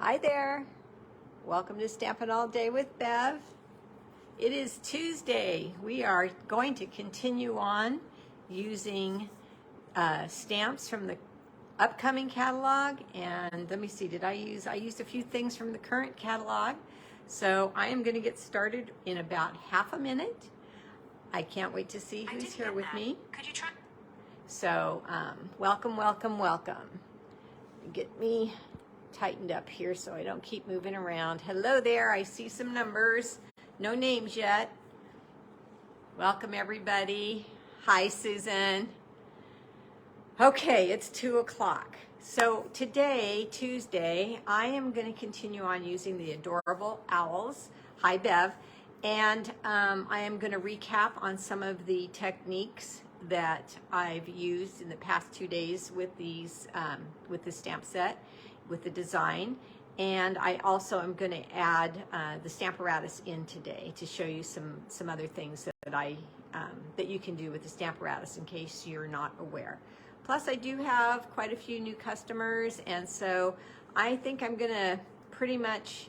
Hi there. Welcome to Stampin' All Day with Bev. It is Tuesday. We are going to continue on using stamps from the upcoming catalog. And let me see, I used a few things from the current catalog. So I am going to get started in about half a minute. I can't wait to see who's here with me. Could you try? So welcome, welcome, welcome. Get me tightened up here so I don't keep moving around. Hello there, I see some numbers. No names yet. Welcome everybody. Hi Susan. Okay, it's 2 o'clock. So today, Tuesday, I am going to continue on using the adorable owls. Hi Bev. And I am going to recap on some of the techniques that I've used in the past 2 days with these, with the stamp set, with the design. And I also am going to add the Stamparatus in today to show you some other things that that you can do with the Stamparatus in case you're not aware. Plus I do have quite a few new customers, and so I think I'm going to pretty much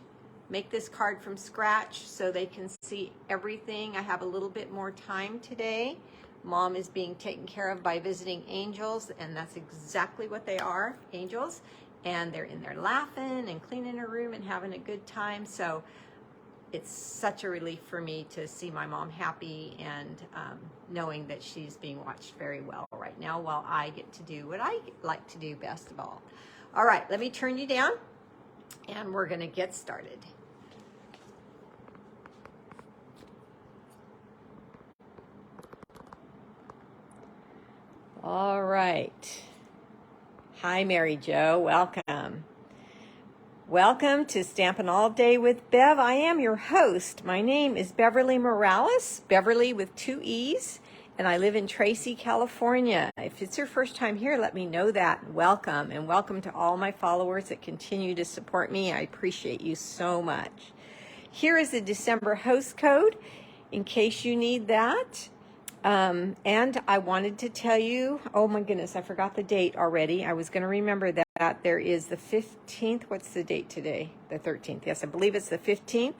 make this card from scratch so they can see everything. I have a little bit more time today. Mom is being taken care of by visiting angels, and that's exactly what they are, angels. And they're in there laughing and cleaning her room and having a good time. So it's such a relief for me to see my mom happy and knowing that she's being watched very well right now while I get to do what I like to do best of all. All right, let me turn you down and we're gonna get started. All right. Hi, Mary Jo. Welcome. Welcome to Stampin' All Day with Bev. I am your host. My name is Beverly Morales, Beverly with 2 E's, and I live in Tracy, California. If it's your first time here, let me know that. Welcome, and welcome to all my followers that continue to support me. I appreciate you so much. Here is the December host code in case you need that. And I wanted to tell you, oh my goodness, I forgot the date already. I was going to remember that there is the 15th. What's the date today? The 13th. Yes, I believe it's the 15th.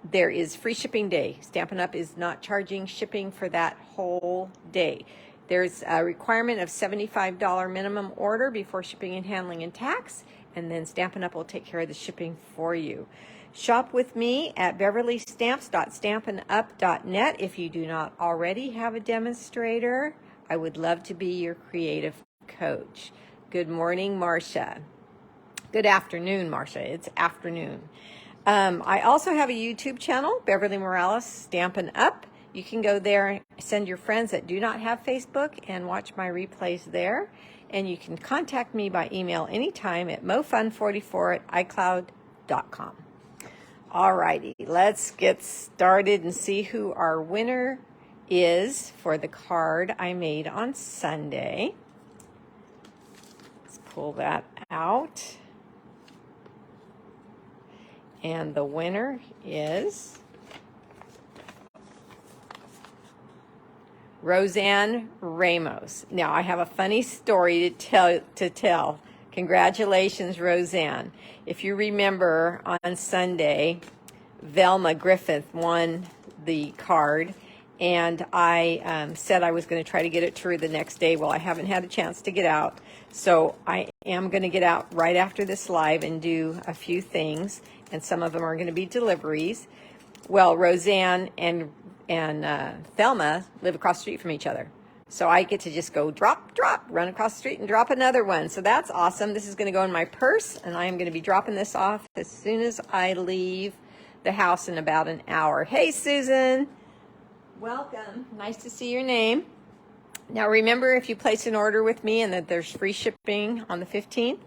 There is free shipping day. Stampin' Up! Is not charging shipping for that whole day. There's a requirement of $75 minimum order before shipping and handling and tax, and then Stampin' Up! Will take care of the shipping for you. Shop with me at Beverleestamps.stampinup.com. If you do not already have a demonstrator, I would love to be your creative coach. Good morning, Marcia. Good afternoon, Marcia. It's afternoon. I also have a YouTube channel, Beverly Morales Stampin' Up. You can go there, send your friends that do not have Facebook, and watch my replays there. And you can contact me by email anytime at mofun44@icloud.com. All righty, let's get started and see who our winner is for the card I made on Sunday. Let's pull that out. And the winner is Roseanne Ramos. Now, I have a funny story to tell. Congratulations, Roseanne. If you remember on Sunday, Velma Griffith won the card, and I said I was going to try to get it to her the next day. Well, I haven't had a chance to get out, so I am going to get out right after this live and do a few things, and some of them are going to be deliveries. Well, Roseanne and Thelma live across the street from each other. So I get to just go drop, run across the street and drop another one. So that's awesome. This is going to go in my purse, and I am going to be dropping this off as soon as I leave the house in about an hour. Hey, Susan. Welcome. Nice to see your name. Now, remember, if you place an order with me and that there's free shipping on the 15th,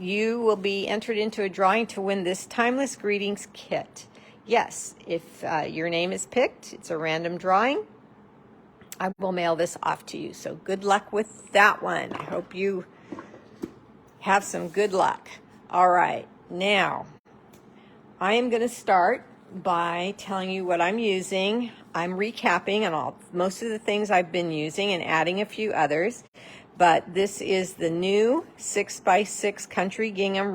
you will be entered into a drawing to win this Timeless Greetings kit. Yes, if your name is picked, it's a random drawing. I will mail this off to you. So good luck with that one. I hope you have some good luck. All right, now I am going to start by telling you what I'm using. I'm recapping on most of the things I've been using and adding a few others. but this is the new 6x6 Country Gingham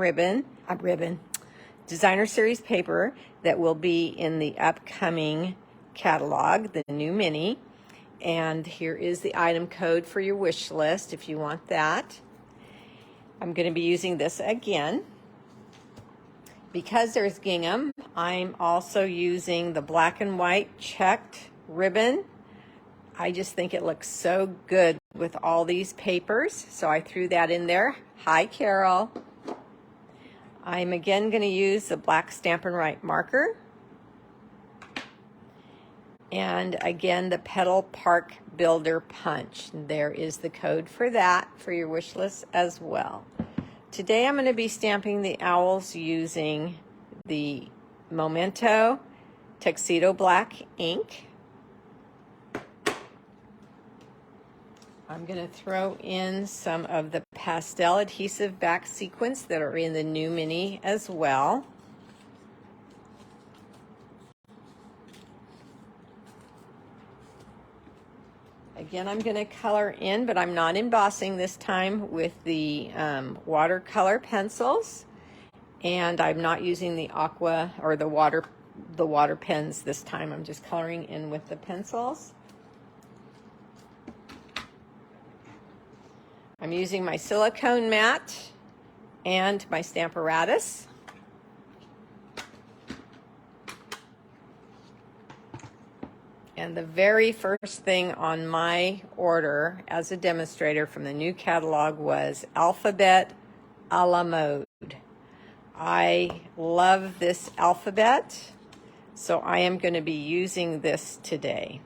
designer series paper that will be in the upcoming catalog, the new mini. And here is the item code for your wish list if you want that. I'm going to be using this again. Because there's gingham, I'm also using the black and white checked ribbon. I just think it looks so good with all these papers, so I threw that in there. Hi, Carol. I'm again going to use the black Stampin' Right marker. And again, the Petal Park Builder Punch. There is the code for that for your wish list as well. Today I'm going to be stamping the owls using the Memento Tuxedo Black ink. I'm going to throw in some of the pastel adhesive back sequins that are in the new mini as well. Again, I'm going to color in, but I'm not embossing this time with the watercolor pencils, and I'm not using the aqua or the water pens this time. I'm just coloring in with the pencils. I'm using my silicone mat and my Stamparatus. And the very first thing on my order as a demonstrator from the new catalog was Alphabet a la Mode. I love this alphabet, so I am going to be using this today.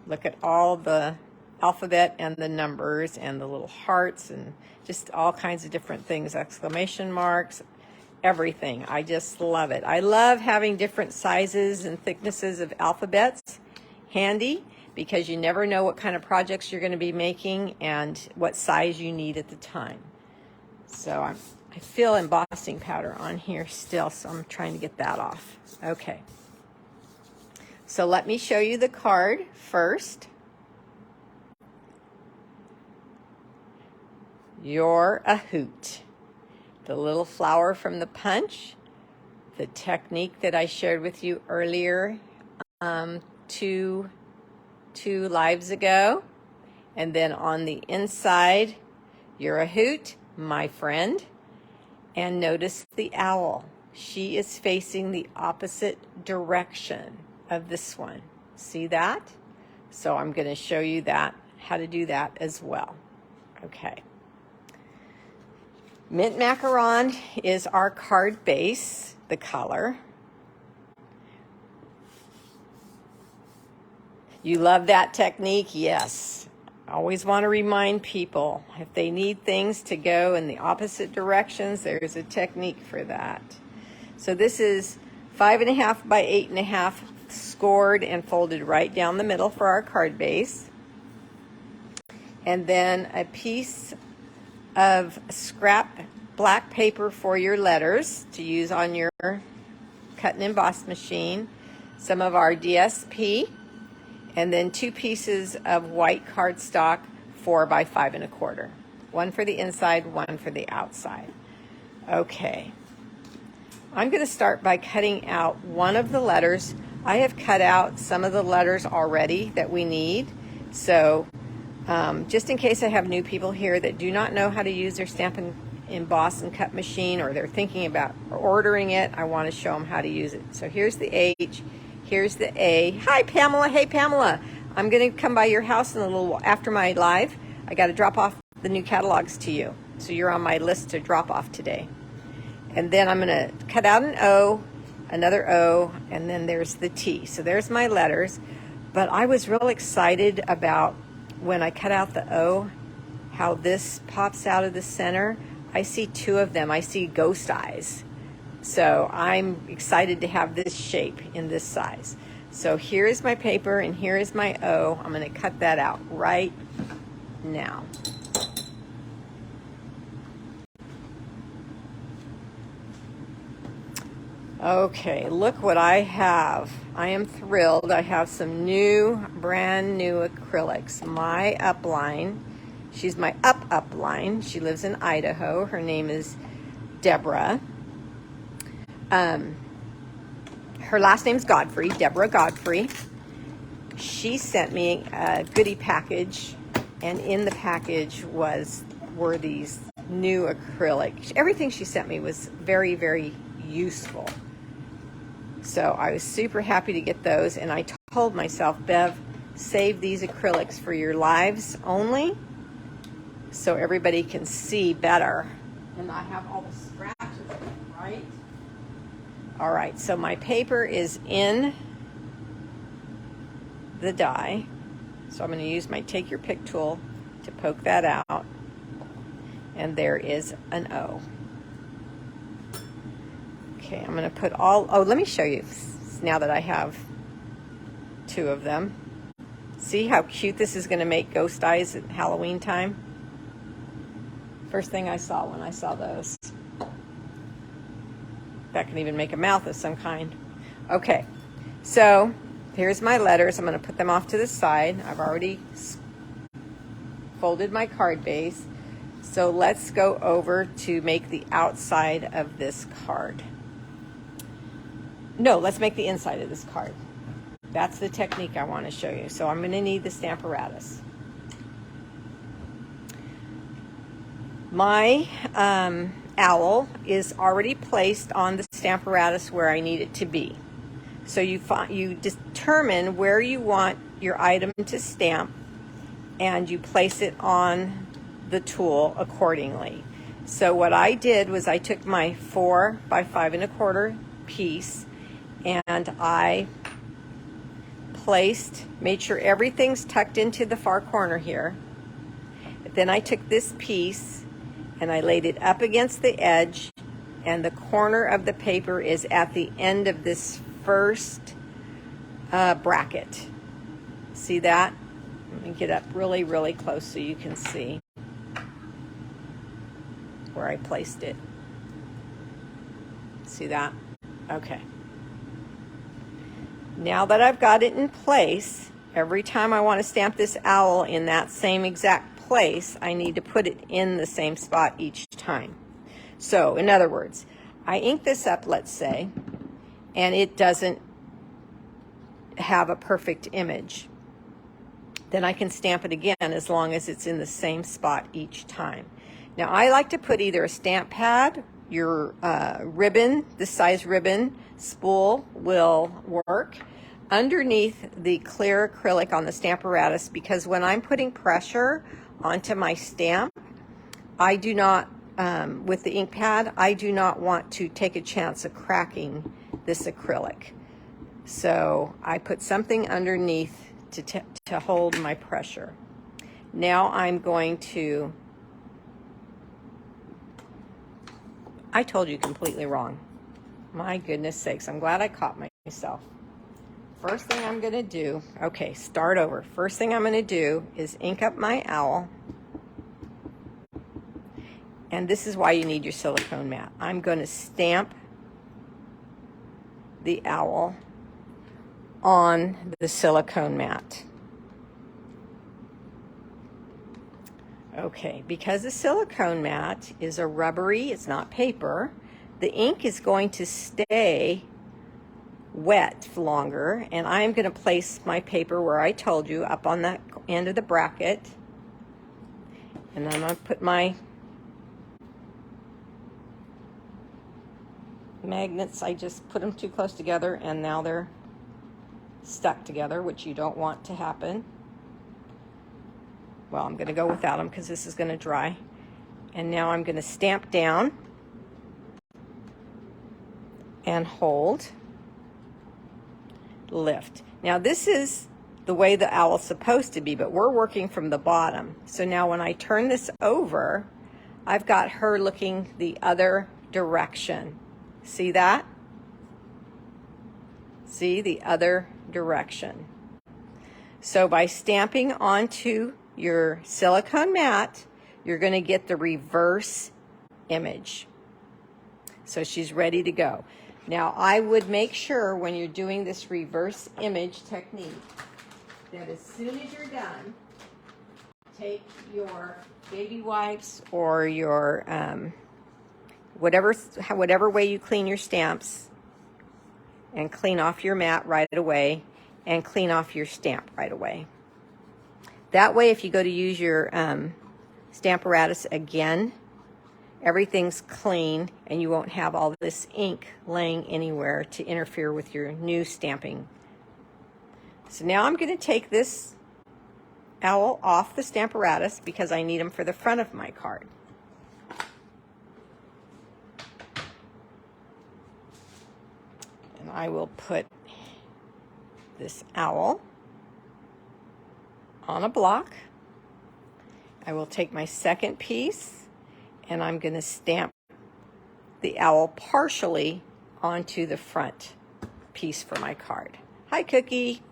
Look at all the alphabet and the numbers and the little hearts and just all kinds of different things, exclamation marks, everything. I just love it. I love having different sizes and thicknesses of alphabets handy because you never know what kind of projects you're going to be making and what size you need at the time. So I feel embossing powder on here still, so I'm trying to get that off. Okay. So let me show you the card first. You're a hoot. The little flower from the punch, the technique that I shared with you earlier two lives ago, and then on the inside, you're a hoot, my friend. And notice the owl. She is facing the opposite direction of this one. See that? So I'm going to show you that, how to do that as well. Okay. Mint Macaron is our card base, the color. You love that technique? Yes. I always want to remind people, if they need things to go in the opposite directions, there's a technique for that. So this is 5.5 by 8.5 scored and folded right down the middle for our card base. And then a piece of scrap black paper for your letters to use on your cut and emboss machine, some of our DSP, and then 2 pieces of white cardstock 4 by 5.25. One for the inside, one for the outside. Okay. I'm going to start by cutting out one of the letters. I have cut out some of the letters already that we need. So just in case I have new people here that do not know how to use their stamp and emboss and cut machine, or they're thinking about ordering it, I want to show them how to use it. So here's the H, here's the A. Hi, Pamela. Hey, Pamela. I'm going to come by your house in a little while after my live. I got to drop off the new catalogs to you. So you're on my list to drop off today. And then I'm going to cut out an O, another O, and then there's the T. So there's my letters. But I was real excited about when I cut out the O, how this pops out of the center. I see 2 of them. I see ghost eyes. So I'm excited to have this shape in this size. So here is my paper and here is my O. I'm going to cut that out right now. Okay, look what I have. I am thrilled. I have some brand new acrylics. My upline She's my up line. She lives in Idaho. Her name is Deborah. Her last name's Godfrey, Deborah Godfrey. She sent me a goodie package, and in the package were these new acrylic. Everything she sent me was very, very useful. So I was super happy to get those, and I told myself, Bev, save these acrylics for your lives only so everybody can see better and not have all the scratches, right? All right, so my paper is in the die. So I'm going to use my take your pick tool to poke that out. And there is an O. Okay, I'm going to put let me show you now that I have two of them. See how cute this is going to make ghost eyes at Halloween time? First thing I saw when I saw those. That can even make a mouth of some kind. Okay, so here's my letters. I'm going to put them off to the side. I've already folded my card base. So let's go over to make the outside of this card. No, let's make the inside of this card. That's the technique I want to show you. So I'm going to need the Stamparatus. My owl is already placed on the Stamparatus where I need it to be. So you determine where you want your item to stamp, and you place it on the tool accordingly. So what I did was I took my 4 by 5 1/4 piece, and I made sure everything's tucked into the far corner here. Then I took this piece and I laid it up against the edge, and the corner of the paper is at the end of this first bracket. See that? Let me get up really, really close so you can see where I placed it. See that? Okay. Now that I've got it in place, every time I want to stamp this owl in that same exact place, I need to put it in the same spot each time. So, in other words, I ink this up, let's say, and it doesn't have a perfect image. Then I can stamp it again as long as it's in the same spot each time. Now, I like to put either a stamp pad, your ribbon, this size ribbon, spool will work, underneath the clear acrylic on the Stamparatus, because when I'm putting pressure onto my stamp, I do not, with the ink pad, I do not want to take a chance of cracking this acrylic. So I put something underneath to hold my pressure. Now I'm going to, I told you completely wrong. My goodness sakes, I'm glad I caught myself. First thing I'm going to do, okay, start over. First thing I'm going to do is ink up my owl. And this is why you need your silicone mat. I'm going to stamp the owl on the silicone mat. Okay, because the silicone mat is a rubbery, it's not paper, the ink is going to stay wet longer, and I'm going to place my paper where I told you, up on that end of the bracket, and I'm going to put my magnets, I just put them too close together and now they're stuck together, which you don't want to happen. Well, I'm going to go without them because this is going to dry. And now I'm going to stamp down and hold, lift. Now this is the way the owl's supposed to be, but we're working from the bottom. So now when I turn this over, I've got her looking the other direction. See that? See, the other direction. So by stamping onto your silicone mat, you're going to get the reverse image. So she's ready to go. Now I would make sure when you're doing this reverse image technique that as soon as you're done, take your baby wipes or your whatever way you clean your stamps, and clean off your mat right away, and clean off your stamp right away. That way, if you go to use your Stamparatus again, everything's clean and you won't have all this ink laying anywhere to interfere with your new stamping. So now I'm going to take this owl off the Stamparatus because I need them for the front of my card. And I will put this owl on a block. I will take my second piece and I'm going to stamp the owl partially onto the front piece for my card. Hi, Cookie.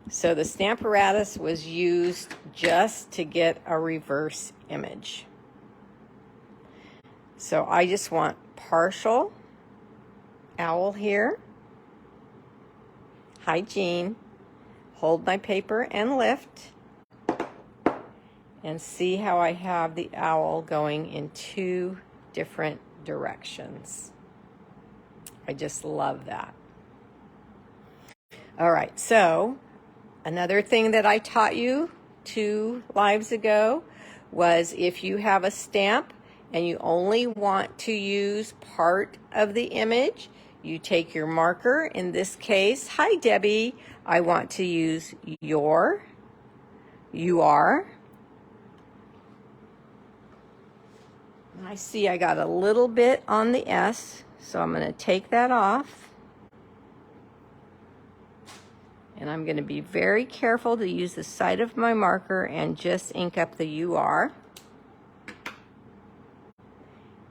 So the Stamparatus was used just to get a reverse image. So I just want partial owl here. Hi, Jean. Hold my paper and lift. And see how I have the owl going in two different directions. I just love that. All right, so another thing that I taught you 2 lives ago was if you have a stamp and you only want to use part of the image, you take your marker. In this case, hi Debbie, I want to use you are. And I see I got a little bit on the S, so I'm going to take that off. And I'm going to be very careful to use the side of my marker and just ink up the you are.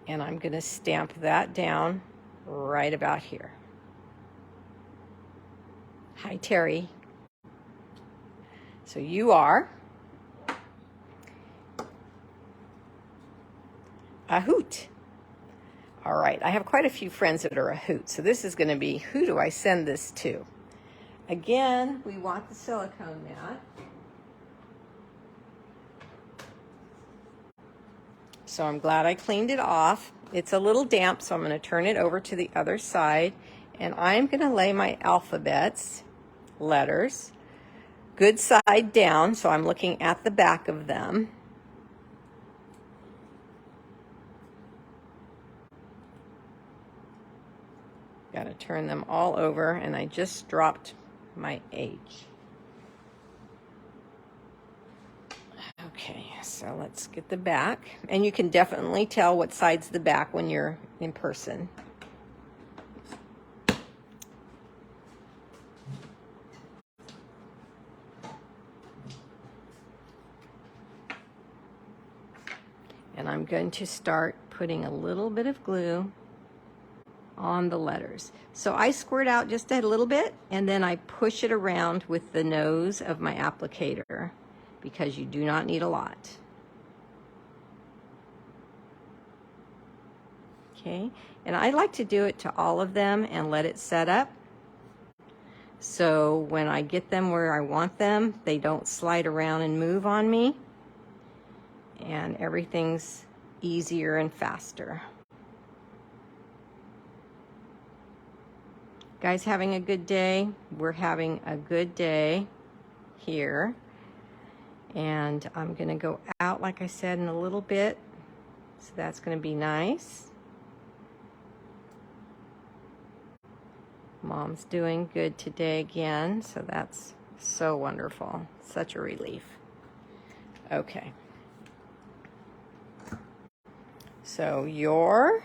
And I'm going to stamp that down right about here. Hi, Terry. So you are a hoot. All right, I have quite a few friends that are a hoot. So this is going to be, who do I send this to? Again, we want the silicone mat. So I'm glad I cleaned it off. It's a little damp, so I'm going to turn it over to the other side. And I'm going to lay my alphabets, letters, good side down, so I'm looking at the back of them. Got to turn them all over, and I just dropped my H. Okay, so let's get the back. And you can definitely tell what side's the back when you're in person. And I'm going to start putting a little bit of glue on the letters. So I squirt out just a little bit and then I push it around with the nose of my applicator because you do not need a lot. Okay, and I like to do it to all of them and let it set up. So when I get them where I want them, they don't slide around and move on me. And everything's easier and faster. Guys, having a good day? We're having a good day here. And I'm gonna go out, like I said, in a little bit. So that's gonna be nice. Mom's doing good today again, so that's so wonderful. Such a relief. Okay. So you're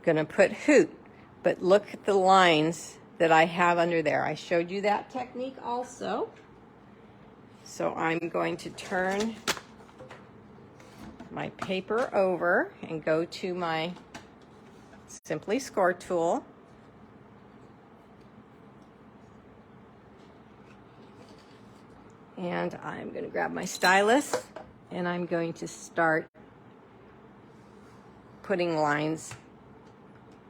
gonna put hoot, but look at the lines that I have under there. I showed you that technique also. So I'm going to turn my paper over and go to my Simply Score tool. And I'm going to grab my stylus And I'm going to start putting lines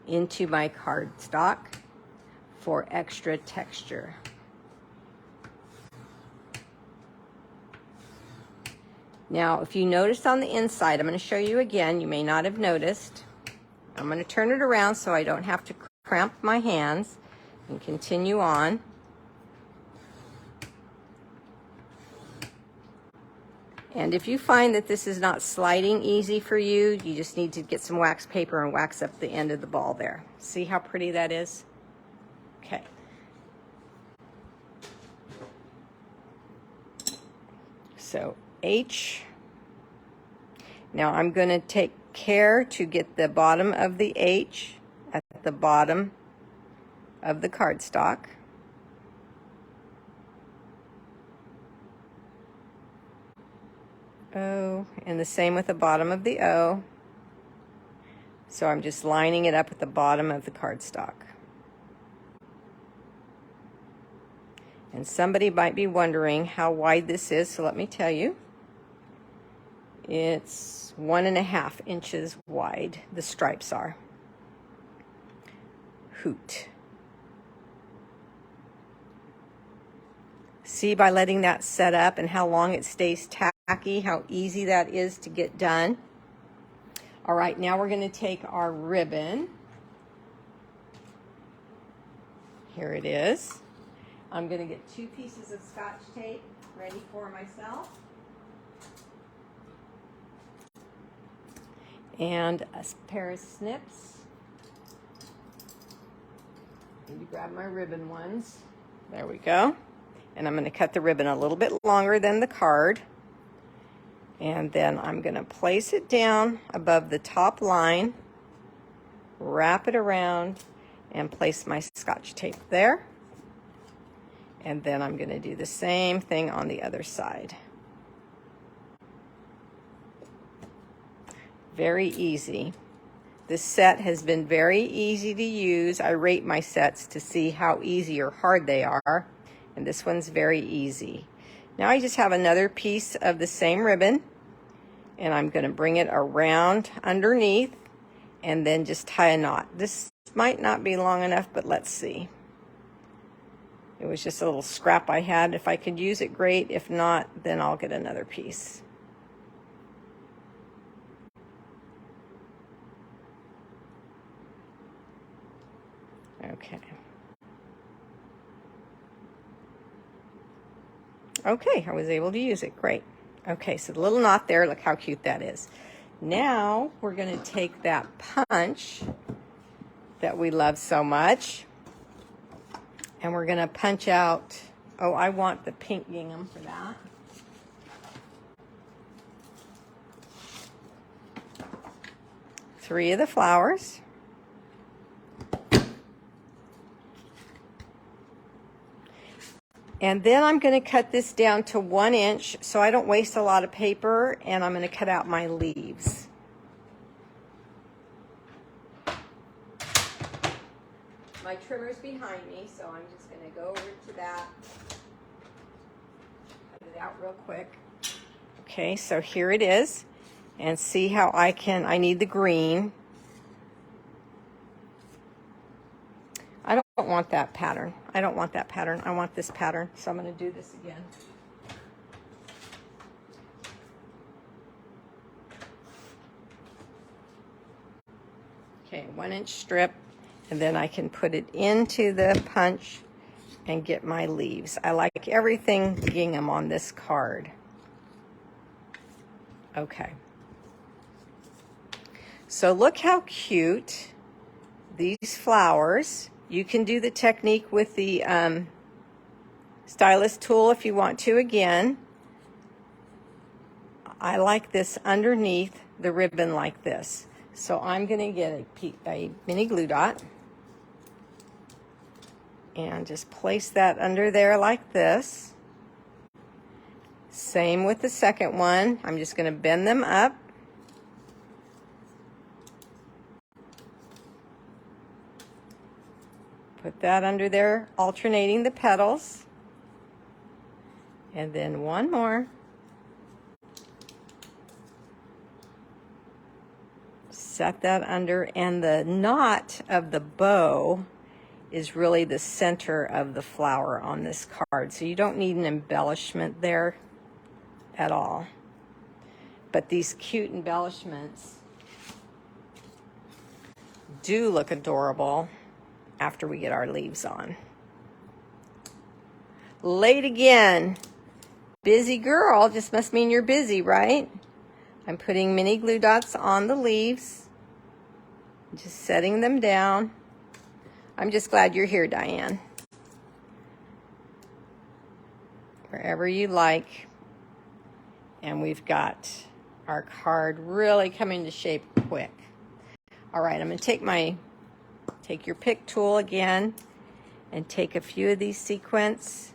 into my cardstock for extra texture. Now, if you noticed on the inside, I'm going to show you again, you may not have noticed. I'm going to turn it around so I don't have to cramp my hands and continue on. And if you find that this is not sliding easy for you, you just need to get some wax paper and wax up the end of the ball there. See how pretty that is? Okay. So H. Now I'm going to take care to get the bottom of the H at the bottom of the cardstock. O, and the same with the bottom of the O. So I'm just lining it up at the bottom of the cardstock. And somebody might be wondering how wide this is, so let me tell you. It's 1.5 inches wide, the stripes are. Hoot. See, by letting that set up and how long it stays tacky, how easy that is to get done. All right, now we're going to take our ribbon. Here it is. I'm going to get 2 pieces of Scotch tape ready for myself. And a pair of snips. Need to grab my ribbon ones. There we go. And I'm going to cut the ribbon a little bit longer than the card. And then I'm going to place it down above the top line, wrap it around, and place my Scotch tape there. And then I'm going to do the same thing on the other side. Very easy. This set has been very easy to use. I rate my sets to see how easy or hard they are. And this one's very easy. Now I just have another piece of the same ribbon, and I'm going to bring it around underneath and then just tie a knot. This might not be long enough, but let's see. It was just a little scrap I had. If I could use it, great. If not, then I'll get another piece. Okay. Okay, I was able to use it. Great. Okay, so the little knot there, look how cute that is. Now we're going to take that punch that we love so much, and we're going to punch out, oh, I want the pink gingham for that. Three of the flowers. And then I'm going to cut this down to 1 inch so I don't waste a lot of paper, and I'm going to cut out my leaves. My trimmer's behind me, so I'm just going to go over to that. Cut it out real quick. Okay, so here it is. And see how I need the green. I don't want that pattern. I don't want that pattern. I want this pattern. So I'm going to do this again. Okay, 1 inch strip, and then I can put it into the punch and get my leaves. I like everything gingham on this card. Okay. So look how cute these flowers. You can do the technique with the stylus tool if you want to again. I like this underneath the ribbon like this. So I'm going to get a mini glue dot and just place that under there like this. Same with the second one. I'm just going to bend them up. Put that under there, alternating the petals. And then one more. set that under, and the knot of the bow is really the center of the flower on this card. So you don't need an embellishment there at all. But these cute embellishments do look adorable after we get our leaves on. Late again. Busy girl, just must mean you're busy, right? I'm putting mini glue dots on the leaves, just setting them down. I'm just glad you're here, Diane. Wherever you like. And we've got our card really coming to shape quick. All right, I'm going to take your pick tool again and take a few of these sequins.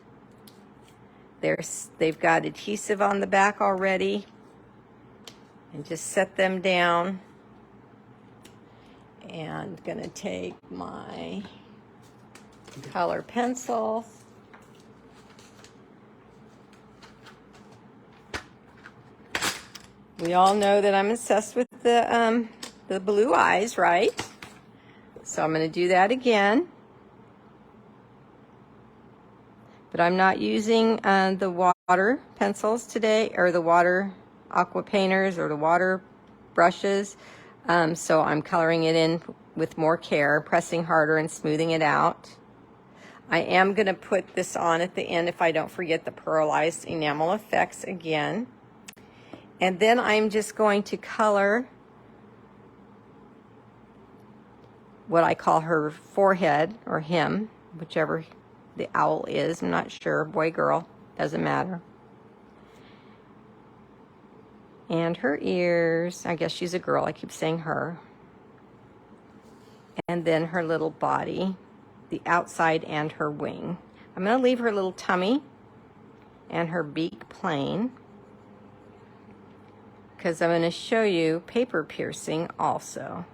They've got adhesive on the back already. And just set them down. And going to take my color pencils. We all know that I'm obsessed with the blue eyes, right? So I'm going to do that again. But I'm not using the water pencils today, or the water aqua painters, or the water brushes. So I'm coloring it in with more care, pressing harder and smoothing it out. I am going to put this on at the end if I don't forget the pearlized enamel effects again. And then I'm just going to color what I call her forehead, or him, whichever the owl is. I'm not sure, boy, girl, doesn't matter. And her ears. I guess she's a girl. I keep saying her. And then her little body, the outside, and her wing. I'm going to leave her little tummy and her beak plain, because I'm going to show you paper piercing also.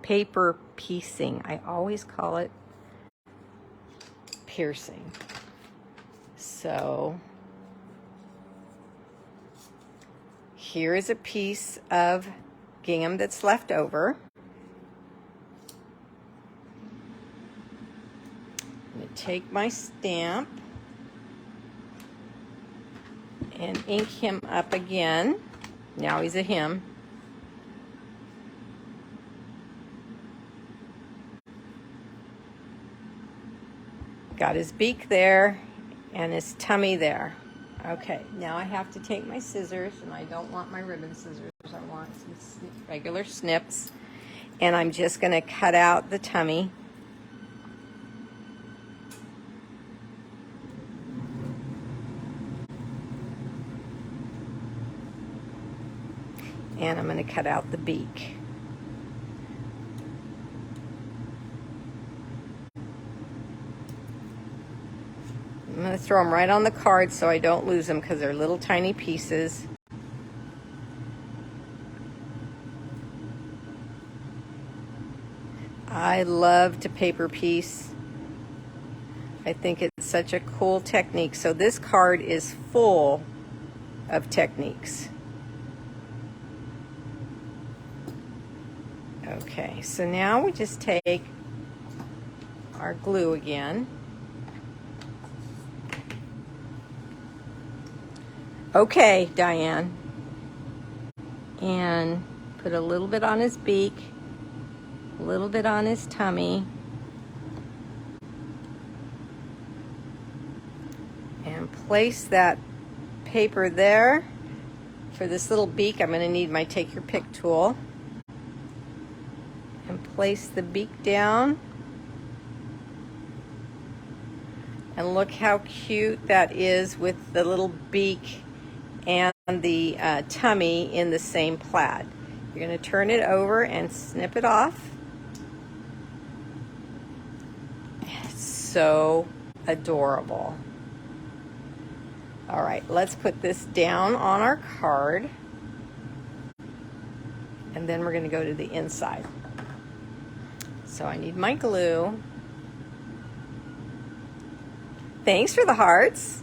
Paper piecing. I always call it piercing. So here is a piece of gingham that's left over. I'm going to take my stamp and ink him up again. Now he's a him. Got his beak there and his tummy there. Okay, now I have to take my scissors, and I don't want my ribbon scissors. I want some regular snips. And I'm just going to cut out the tummy. And I'm going to cut out the beak. I'm going to throw them right on the card so I don't lose them, because they're little tiny pieces. I love to paper piece. I think it's such a cool technique. So this card is full of techniques. Okay, so now we just take our glue again. Okay, Diane. And put a little bit on his beak, a little bit on his tummy, and place that paper there. For this little beak, I'm going to need my take your pick tool. And place the beak down. And look how cute that is with the little beak and the tummy in the same plaid. You're going to turn it over and snip it off. It's so adorable. All right, let's put this down on our card. And then we're going to go to the inside. So I need my glue. Thanks for the hearts.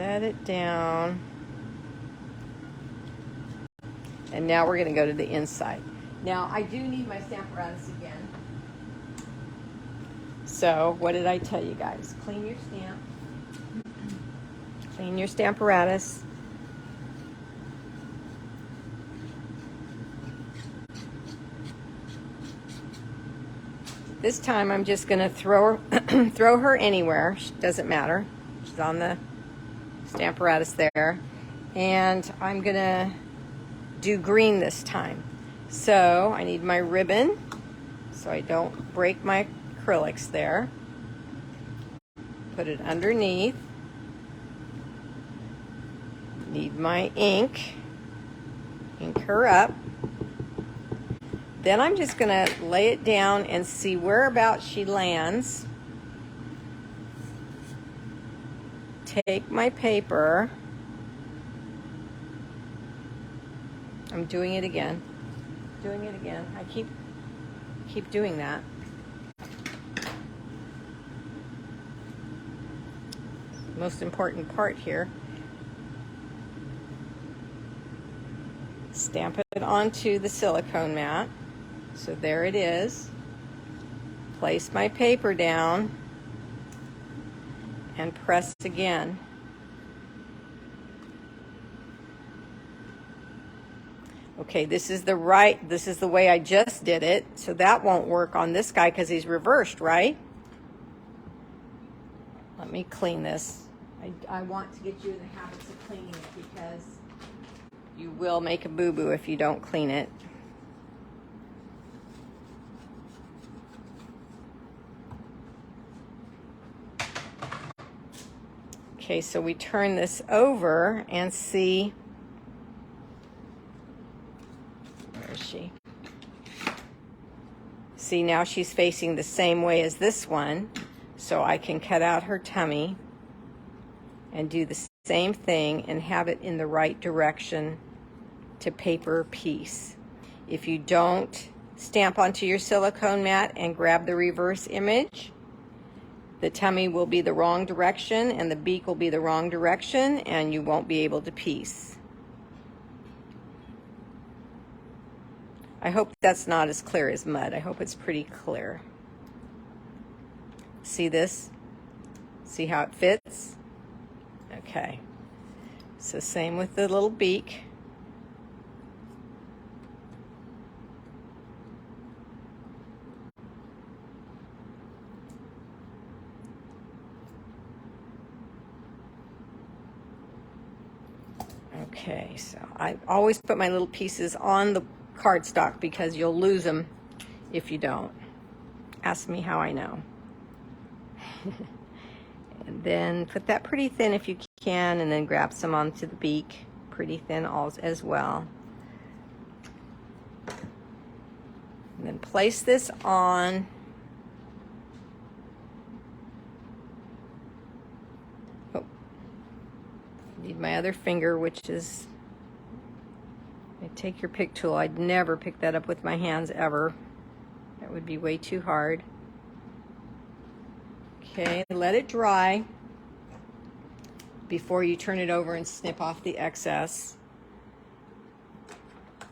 set it down. And now we're going to go to the inside. Now, I do need my Stamparatus again. So, what did I tell you guys? Clean your stamp. Clean your Stamparatus. This time I'm just going to throw her anywhere. Doesn't matter. She's on the Stamparatus there. And I'm going to do green this time. So I need my ribbon so I don't break my acrylics there. Put it underneath. Need my ink. Ink her up. Then I'm just going to lay it down and see whereabouts she lands. Take my paper. I'm doing it again. Doing it again. I keep doing that. Most important part here. Stamp it onto the silicone mat. So there it is. Place my paper down and press again. Okay, this is the way I just did it, so that won't work on this guy because he's reversed, right? Let me clean this. I want to get you in the habits of cleaning it because you will make a boo-boo if you don't clean it. Okay, so we turn this over and see, where is she? See, now she's facing the same way as this one, so I can cut out her tummy and do the same thing and have it in the right direction to paper piece. If you don't stamp onto your silicone mat and grab the reverse image, the tummy will be the wrong direction and the beak will be the wrong direction and you won't be able to piece. I hope that's not as clear as mud. I hope it's pretty clear. See this? See how it fits? Okay. So same with the little beak. Okay, so I always put my little pieces on the cardstock because you'll lose them if you don't. Ask me how I know. And then put that pretty thin if you can, and then grab some onto the beak, pretty thin as well. And then place this on. Need my other finger, which is, I take your pick tool. I'd never pick that up with my hands ever. That would be way too hard. Okay, let it dry before you turn it over and snip off the excess.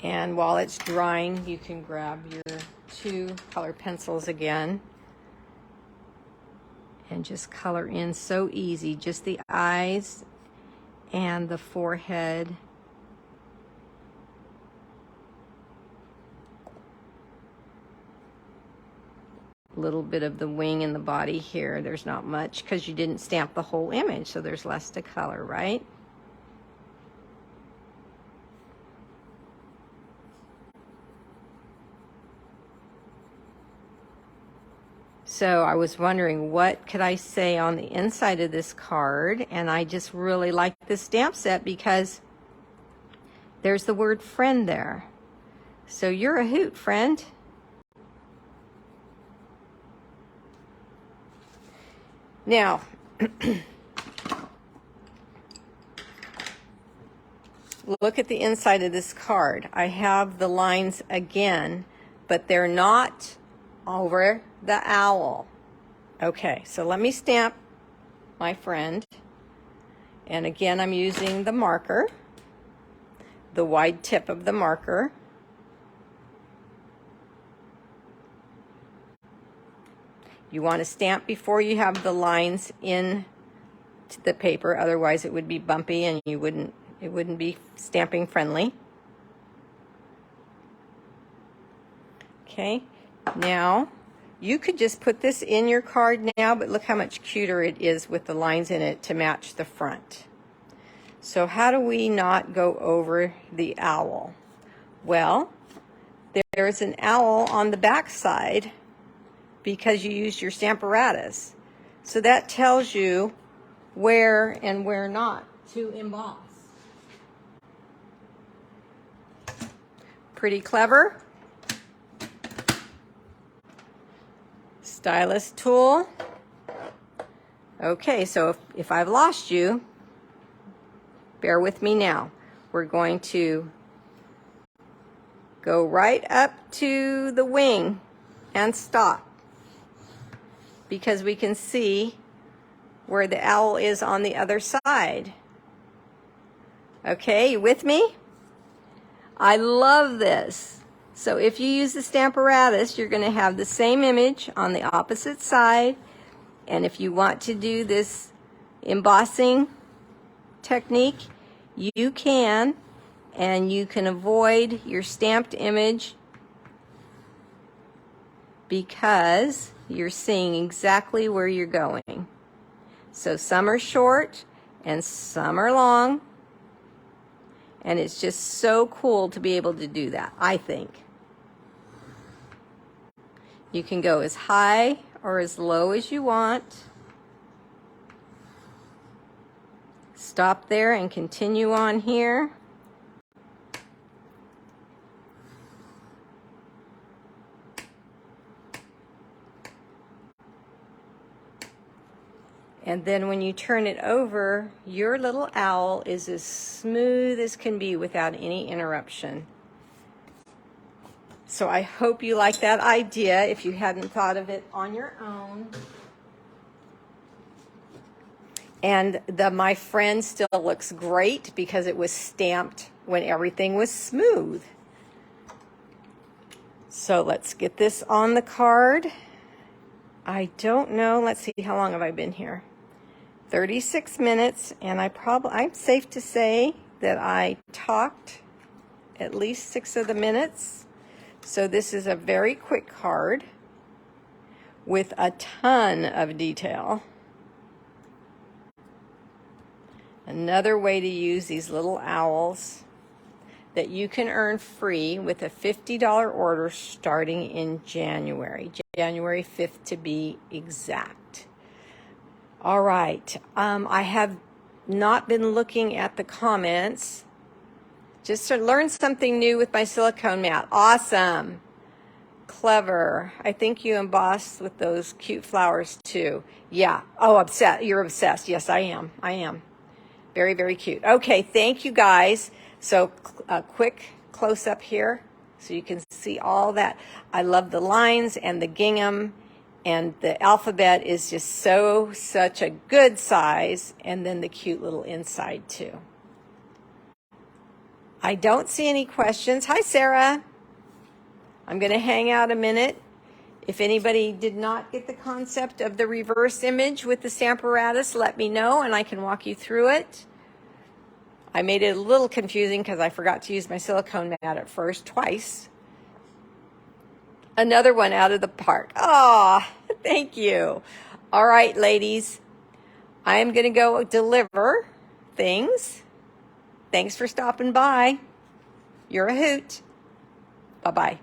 And while it's drying, you can grab your 2 color pencils again and just color in so easy, just the eyes and the forehead. A little bit of the wing and the body here. There's not much because you didn't stamp the whole image, so there's less to color, right? So I was wondering, what could I say on the inside of this card? And I just really like this stamp set because there's the word friend there. So you're a hoot, friend. Now, look at the inside of this card. I have the lines again, but they're not over the owl. Okay, so let me stamp my friend. And again, I'm using the marker, the wide tip of the marker. You want to stamp before you have the lines in to the paper, otherwise it would be bumpy and it wouldn't be stamping friendly. Okay, now you could just put this in your card now, but look how much cuter it is with the lines in it to match the front. So how do we not go over the owl? Well, there's an owl on the back side because you used your Stamparatus. So that tells you where and where not to emboss. Pretty clever. Stylus tool. Okay, so if I've lost you, bear with me now. We're going to go right up to the wing and stop, because we can see where the owl is on the other side. Okay, you with me? I love this. So if you use the Stamparatus, you're going to have the same image on the opposite side. And if you want to do this embossing technique, you can, and you can avoid your stamped image because you're seeing exactly where you're going. So some are short and some are long, and it's just so cool to be able to do that, I think. You can go as high or as low as you want. Stop there and continue on here. And then when you turn it over, your little owl is as smooth as can be without any interruption. So I hope you like that idea if you hadn't thought of it on your own. And the My Friend still looks great because it was stamped when everything was smooth. So let's get this on the card. I don't know, let's see, how long have I been here? 36 minutes, and I'm safe to say that I talked at least 6 of the minutes. So this is a very quick card with a ton of detail. Another way to use these little owls that you can earn free with a $50 order starting in January 5th to be exact. All right, I have not been looking at the comments just to learn something new with my silicone mat. Awesome, clever. I think you embossed with those cute flowers too. Yeah, oh, obsessed. You're obsessed. Yes, I am. Very, very cute. Okay, thank you guys. So a quick close up here so you can see all that. I love the lines and the gingham, and the alphabet is just such a good size, and then the cute little inside too. I don't see any questions. Hi, Sarah. I'm going to hang out a minute. If anybody did not get the concept of the reverse image with the Stamparatus, let me know and I can walk you through it. I made it a little confusing because I forgot to use my silicone mat at first, twice. Another one out of the park. Oh, thank you. All right, ladies. I'm going to go deliver things. Thanks for stopping by. You're a hoot. Bye-bye.